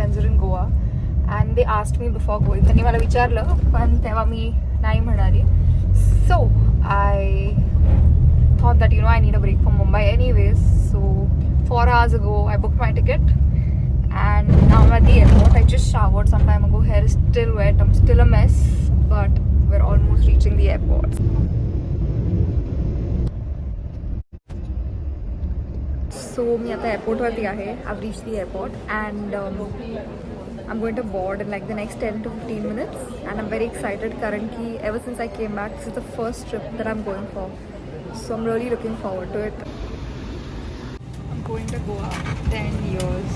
friends are in Goa and they asked me before going. त्यांनी मला विचारलं पण तेव्हा मी नाही म्हणाली. So I thought that I need a break from Mumbai anyways. So 4 hours ago I booked my ticket and now I'm at the airport. I just showered some time ago. Hair is still wet. I'm still a mess, but we're almost reaching the airport. So मी आता एअरपोर्टवरती आहे. I've reached the airport and I'm going to board in like the next 10 to 15 minutes and I'm very excited कारण की ever since I came back this is the first trip that I'm going for. So I'm really looking forward to it. I'm going to Goa 10 years.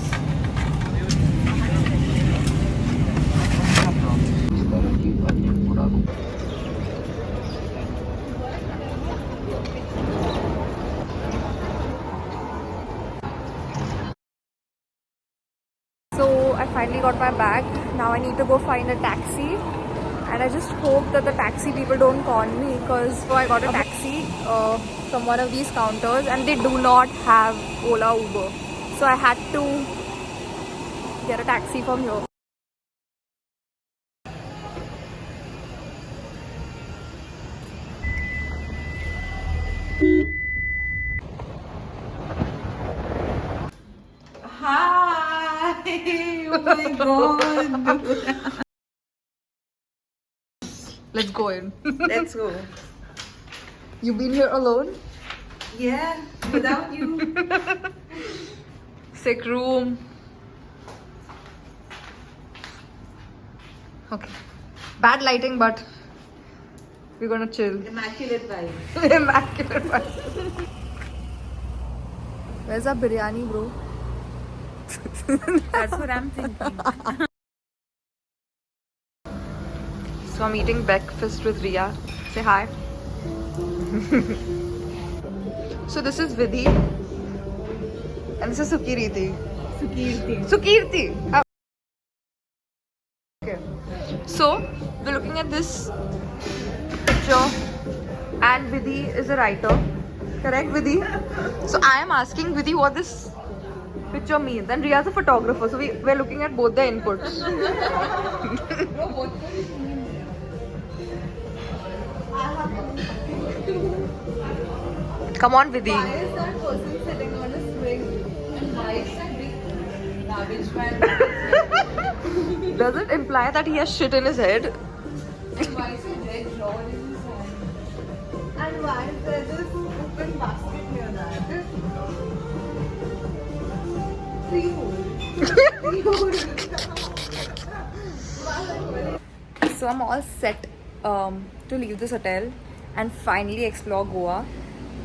So I finally got my bag. Now I need to go find a taxi and I just hope that the taxi people don't con me because I got a taxi from one of these counters and they do not have Ola Uber. So I had to get a taxi from here. Hi! Oh my god! Let's go in. Let's go. You've been here alone? Yeah, without you. Sick room. Okay. Bad lighting, but we're gonna chill. Immaculate vibe. Immaculate vibe. Where's our biryani, bro? That's what I'm thinking. So I'm eating breakfast with Riya. Say hi. So this is Vidhi. And this is Sukirti. Sukirti. Okay. So we're looking at this picture and Vidhi is a writer. Correct, Vidhi? So I am asking Vidhi what this picture means. And Riya's a photographer. So we're looking at both the inputs. Come on, Vidhi. Why is that person sitting on a swing? And why is that big garbage man? Does it imply that he has shit in his head? And why is it red drawn in his hand? And why is there this open basket near that? So I'm all set to leave this hotel and finally explore Goa.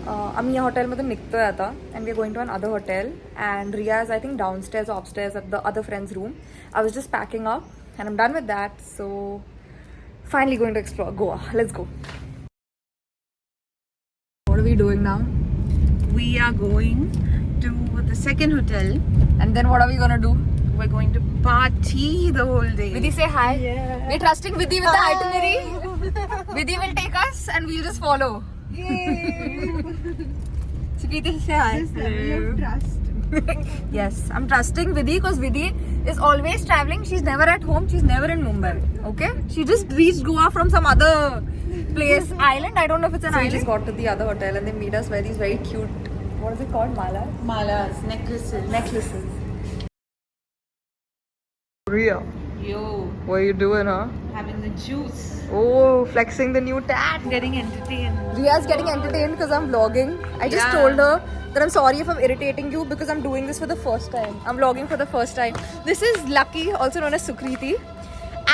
I'm in hotel में तो निकलते आता and we're going to another hotel and Riya is I think downstairs or upstairs at the other friend's room. I was just packing up and I'm done with that. So finally going to explore Goa. Let's go. What are we doing now? We are going to the second hotel. And then what are we gonna do? We're going to party the whole day. Vidhi, say hi. Yeah. We're trusting Vidhi with the itinerary. Vidhi will take us and we'll just follow. Yay! Sukirti, say hi. This level of trust. Yes, I'm trusting Vidhi because Vidhi is always traveling. She's never at home. She's never in Mumbai. Okay? She just reached Goa from some other place, island. I don't know if it's an island. We just got to the other hotel and they made us wear these very cute, what is it called? Malas? Malas, necklaces. Necklaces. Riya, Yo, what are you doing, huh? having the juice. Oh, flexing the new tat. Getting entertained. Riya's getting entertained because I'm vlogging. I just Yeah. told her that I'm sorry if I'm irritating you because I'm doing this for the first time. I'm vlogging for the first time. This is Lucky, also known as Sukriti.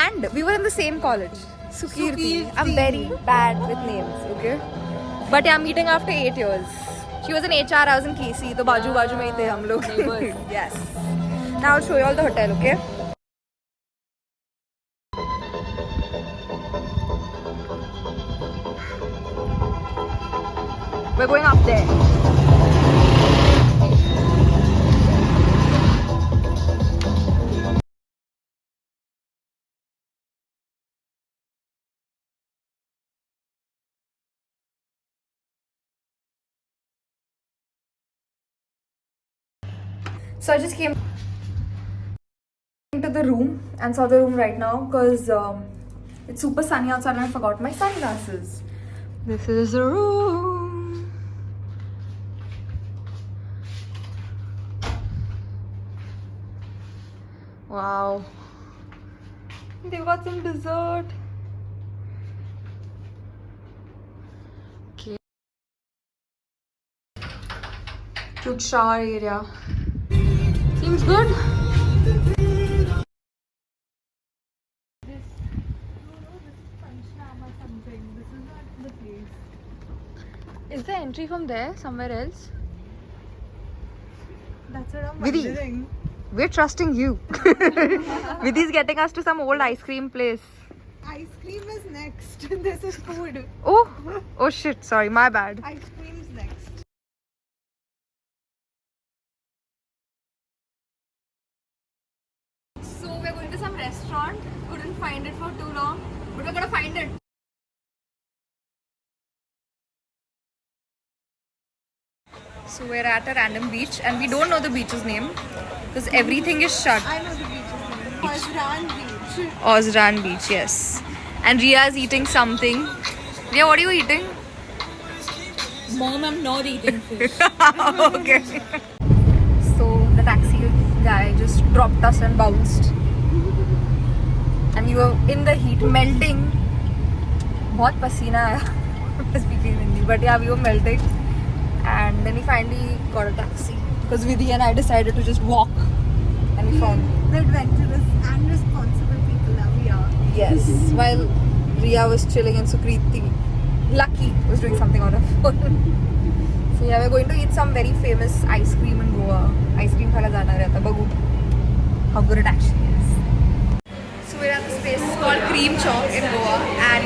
And we were in the same college. Sukirti. I'm very bad with names, okay? But yeah, I'm meeting after 8 years. She was in HR, I was in KC. So baju mein hi the hum log. Yes. Now I'll show you all the hotel, okay? We're going up there. So I just came to at the room and saw the room right now because it's super sunny outside and I forgot my sunglasses. This is the room. Wow. They've got some dessert. Okay. Cute shower area. Seems good. Is the entry from there somewhere else? That's what I'm Vidhi. wondering. We're trusting you. Vidhi's getting us to some old ice cream place. Ice cream is next. This is food. Oh shit, sorry, my bad. Ice cream's next. So we're going to some restaurant. Couldn't find it for too long, but we're gonna find it. So we're at a random beach and we don't know the beach's name because everything is shut. I know the beach's name. Ozran Beach. Ozran Beach, yes. And Riya is eating something. Riya, what are you eating? Mom, I'm not eating fish. Okay. So the taxi guy just dropped us and bounced. And we were in the heat, melting. बहुत पसीना आया. Speaking in Hindi, but yeah, we were melting. And then we finally got a taxi because Vidhi and I decided to just walk. And we found. The adventurous and responsible people that we are. Yes. While Riya was chilling and Sukriti, Lucky, was doing something on her phone. So yeah, we're going to eat some very famous ice cream in Goa. Ice cream khala jana rehta. Bagu how good it actually is. So we're at this place called Cream Chowk in Goa, and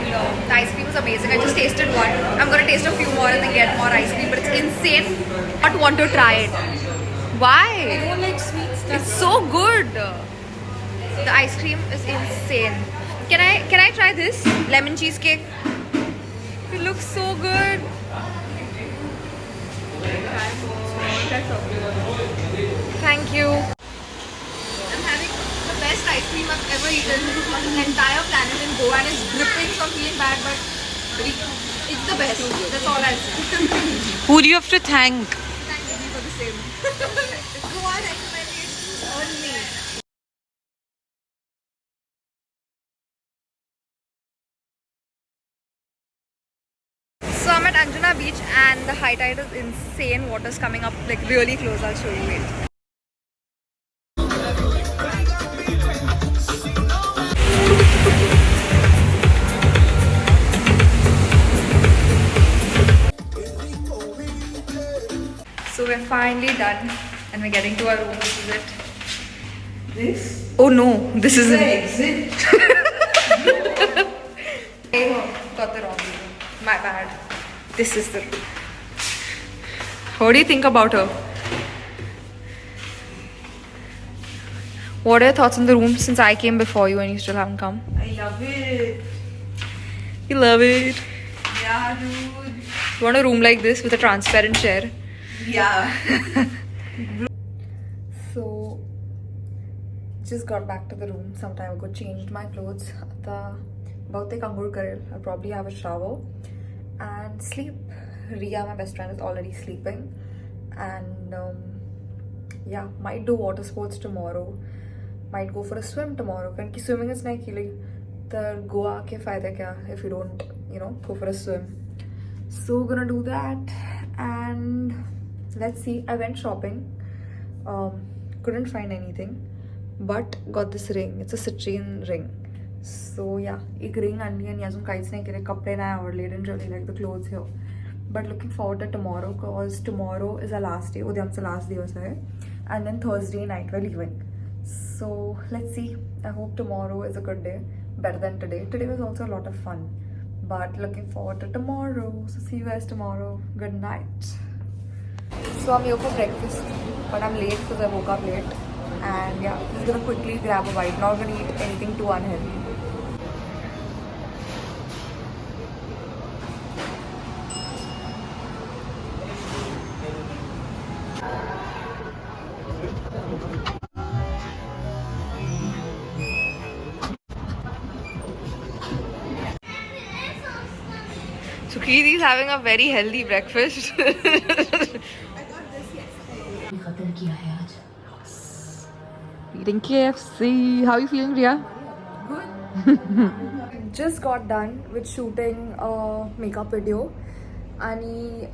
the ice cream is amazing. I just tasted one. I'm gonna taste a few more and then get more ice cream, but it's insane. I don't want to try it. Why? I don't like sweet stuff. It's so good. The ice cream is insane. Can I try this lemon cheesecake? It looks so good. Thank you. I'm having the best ice cream I've ever eaten on the entire planet in Goa, and it's dripping, so I'm feeling bad, but it's the best. That's all I'll say. Who do you have to thank? Thank you for the same. Goa recommendations only. So I'm at Anjuna Beach and the high tide is insane. Water's coming up like really close. I'll show you. Wait. So we're finally done and we're getting to our room. This is it. This? Oh no, this is The it. exit. I got the wrong room. My bad. This is the room. What do you think about her? What are your thoughts on the room since I came before you and you still haven't come? I love it. You love it. Yeah, dude. You want a room like this with a transparent chair? Yeah. So, just got back to the room some time ago, changed my clothes. I'll probably have a shower and sleep. Riya, my best friend, is already sleeping. And yeah, might do water sports tomorrow. Might go for a swim tomorrow. Because swimming is like the Goa ke fayda kya if you don't, go for a swim. So gonna do that and let's see. I went shopping. Couldn't find anything, but got this ring. It's a citrine ring. So yeah, एक ring आणली आणि अजून काहीच नाही केले. कपडे नाही आवडले. Didn't really like the clothes here. But looking forward to tomorrow because tomorrow is our last day. उद्या आमचा last दिवस आहे. And then Thursday night we're leaving. So let's see. I hope tomorrow is a good day. Better than today. Today was also a lot of fun. But looking forward to tomorrow. So see you guys tomorrow. Good night. So I'm here for breakfast. But I'm late because I woke up late. And yeah, just gonna quickly grab a bite. Not gonna eat anything too unhealthy. Sukhir is having a very healthy breakfast. Eating KFC. How are you feeling, Ria? Good. Just got done with shooting a makeup video. And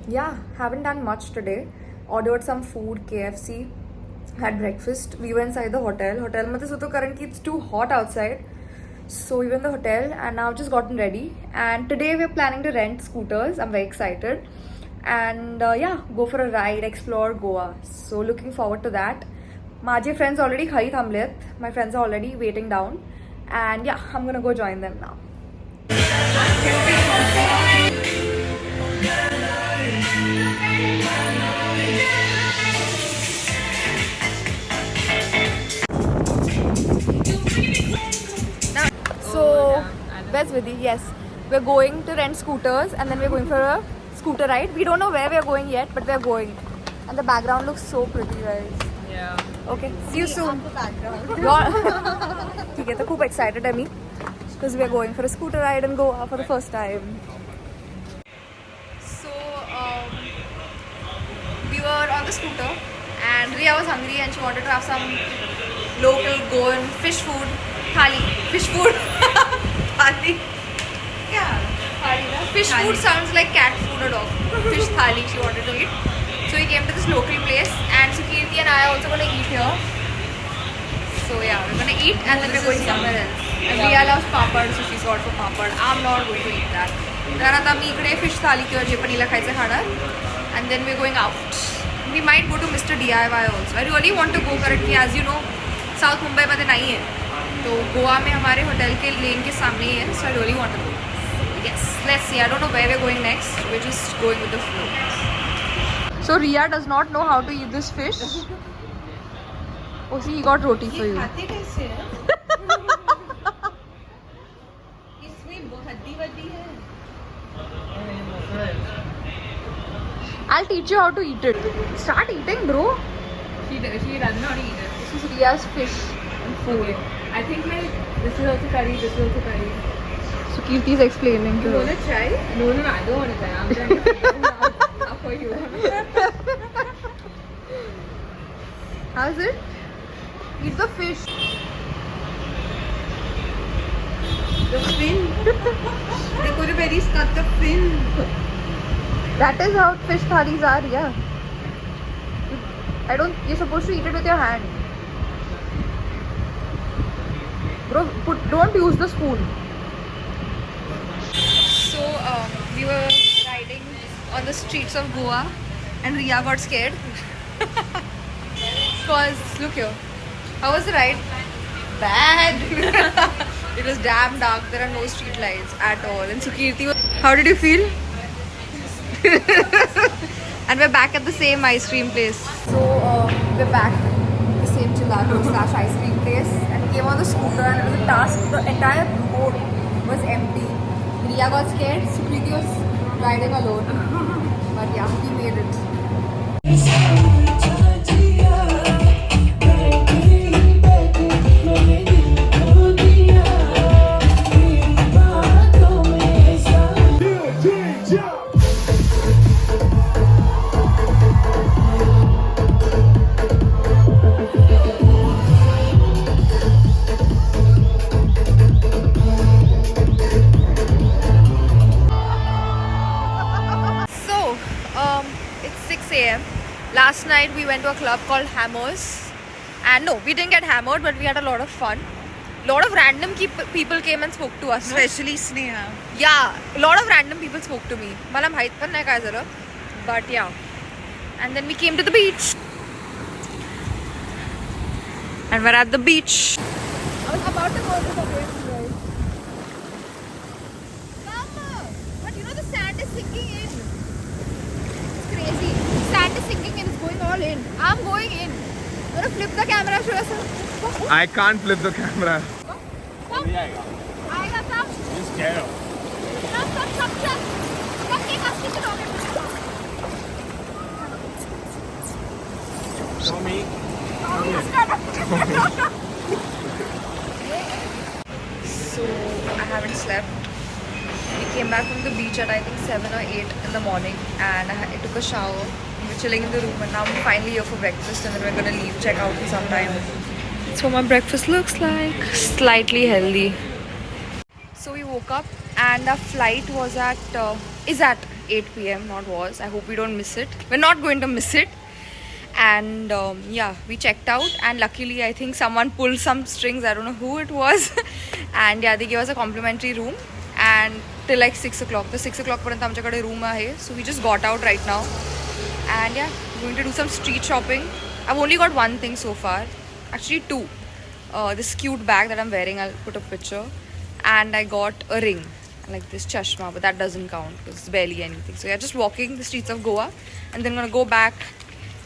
yeah, haven't done much today. Ordered some food, KFC. Had breakfast. We were inside the hotel. Hotel mein so to currently it's too hot outside. So we were in the hotel and now just gotten ready. And today we're planning to rent scooters. I'm very excited. And yeah, go for a ride, explore Goa. So looking forward to that. माझे friends already खाली थांबलेत. My friends are already waiting down. And yeah, I'm gonna go join them now. So, where's Vidhi? Yes, we're going to rent scooters and then we're going for a scooter ride. We don't know where we're going yet, but we're going. And the background looks so pretty, guys. Yeah. Okay, see you soon. Okay, so खूप excited है me because we are going for a scooter ride in Goa for the first time. So we were on the scooter and Ria was hungry and she wanted to have some local Goan fish food. Thali. Fish food. Thali. Yeah. Thali. Na? Fish food sounds like cat food or dog. Fish thali she wanted to eat. So we came to this local place and Sukirti and I are also going to eat here. So yeah, we're going to eat and then we're going somewhere else. And Ria loves papad, so she's got for papad. I'm not going to eat that. Then आता मी इकडे fish thali किंवा जे पण हिला खायचं खाणार. And then we're going out. We might go to Mr. DIY also. I really want to go currently, as you know, South Mumbai मध्ये नहीं है. तो गोवा में हमारे होटल के लेन के सामने ही है. So I really want to go. Yes, let's see. I don't know where we're going next. We're just going with the flow. So Ria does not know how to eat this fish. Oh, see, he got roti for you. खाते कैसे हैं? इसमें हड्डी वड्डी है. I'll teach you how to eat it. Start eating, bro. She does not eat it. This is Ria's fish and food. I think like this is also curry, this is also curry. So Kirti is explaining to You her. wanna try? No, I don't wanna try. I'm trying to figure it out for you. How's it? Eat the fish. The fin. They could have very cut the fin. That is how fish thalis are, yeah. You're supposed to eat it with your hand. Bro, don't use the spoon. So, we were riding on the streets of Goa and Ria got scared. Because, look here. How was the ride? Bad. It was damn dark. There are no street lights at all. And Sukirti, how did you feel? And we're back at the same ice cream place. So we're back at the same gelato / ice cream place. And we came on the scooter and it was a task. The entire road was empty. Ria got scared. Sukriti was riding alone. But yeah, we made it. It's 6 a.m. Last night we went to a club called Hammers. And no, we didn't get hammered, but we had a lot of fun. A lot of random people came and spoke to us. Especially Sneha. Yeah, a lot of random people spoke to me. मला माहित पण नाही काय झालं. But yeah. And then we came to the beach. And we're at the beach. I was about to go to the beach, guys. But you know the sand is sinking in. It's crazy. Sand is sinking in. It's going all in. I'm going in. I'm gonna flip the camera. Show us. I can't flip the camera. आएगा तब. Just get up. सब चल. सब के casting चलोगे. Show me. So I haven't slept We came back from the beach at I think 7 or 8 in the morning, and I took a shower. We were chilling in the room, and now I'm finally here for breakfast, and then we're gonna leave, check out in some time. That's what my breakfast looks like. Slightly healthy. So we woke up, and our flight was is at 8 p.m. Not was. I hope we don't miss it. We're not going to miss it. And yeah, we checked out, and luckily I think someone pulled some strings. I don't know who it was. And yeah, they gave us a complimentary room, and till like 6 o'clock. The 6 o'clock parant आमच्याकडे room आहे. So we just got out right now, and yeah, we're going to do some street shopping. I've only got one thing so far, actually two. This cute bag that I'm wearing, I'll put a picture, and I got a ring, like this chashma, but that doesn't count because it's barely anything. So yeah, just walking the streets of Goa, and then gonna go back,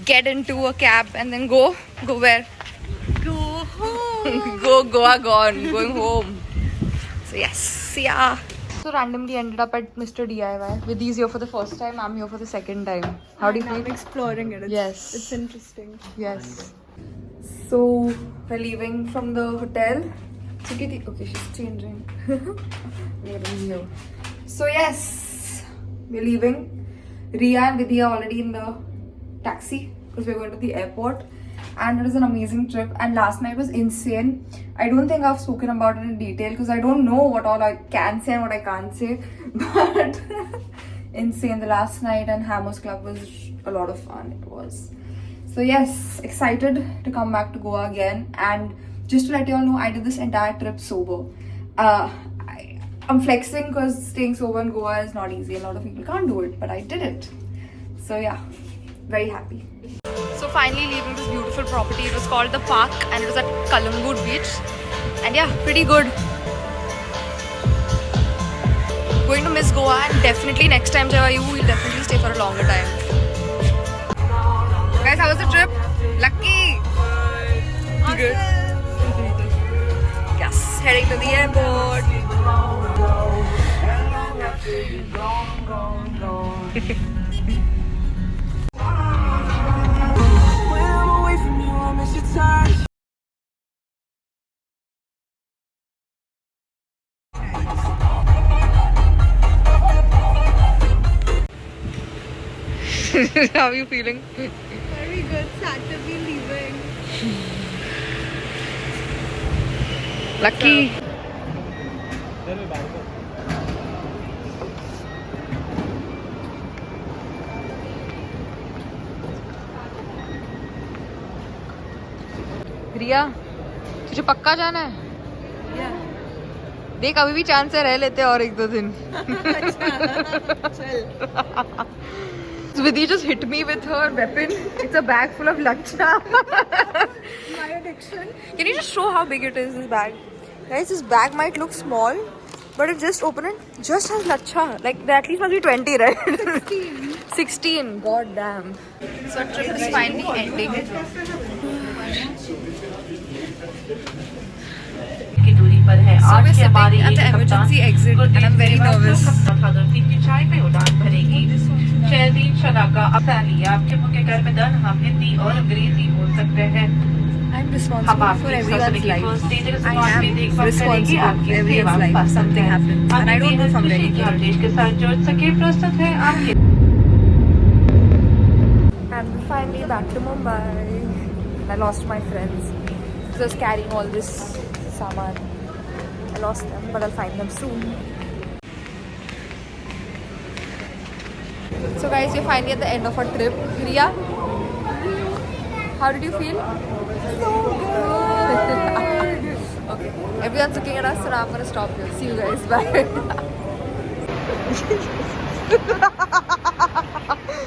get into a cab, and then go where? Go home. Go Goa gone, going home. So yes, yeah. So randomly ended up at Mr. DIY. Vidhi's here for the first time, I'm here for the second time. How do you feel? I'm exploring it. Yes. It's interesting. Yes. So we're leaving from the hotel. Okay, she's changing. Here. So yes, we're leaving. Riya and Vidhi are already in the taxi because we're going to the airport, and it was an amazing trip. And last night was insane. I don't think I've spoken about it in detail because I don't know what all I can say and what I can't say, but insane. The last night and Hammers Club was a lot of fun. It was. So yes, excited to come back to Goa again. And just to let you all know, I did this entire trip sober. I'm flexing because staying sober in Goa is not easy. A lot of people can't do it, but I did it. So yeah, very happy. So finally leaving this beautiful property. It was called The Park, and it was at Kalangut Beach. And yeah, pretty good. Going to miss Goa, and definitely next time Java you will definitely stay for a longer time. Guys, how was the trip? Lucky! Good. Yes, heading to the airport. How are you feeling? Very good. Sad to be leaving. Lucky. रिया, तुझे पक्का जाना है? देख अभी भी chance है, रह लेते और एक दो दिन. Vidhi just hit me with her weapon. It's a bag full of lacha. My addiction. Can you just show how big it is, this bag? Guys, this bag might look small, but if just open it, just has lacha. Like, there at least must be 20, right? 16. 16. God damn. So our trip is finally ending. So we're sitting at the emergency exit, and I'm very nervous. I'm responsible for everyone's life. I am responsible for everyone's life if something happens, and I don't know if I'm ready for it. And we're finally back to Mumbai. I lost my friends. Just carrying all this saman. I lost them, but I'll find them soon. So guys, we're finally at the end of our trip. Riya, how did you feel? So good. Okay, everyone's looking at us, so now I'm gonna stop here. See you guys, bye.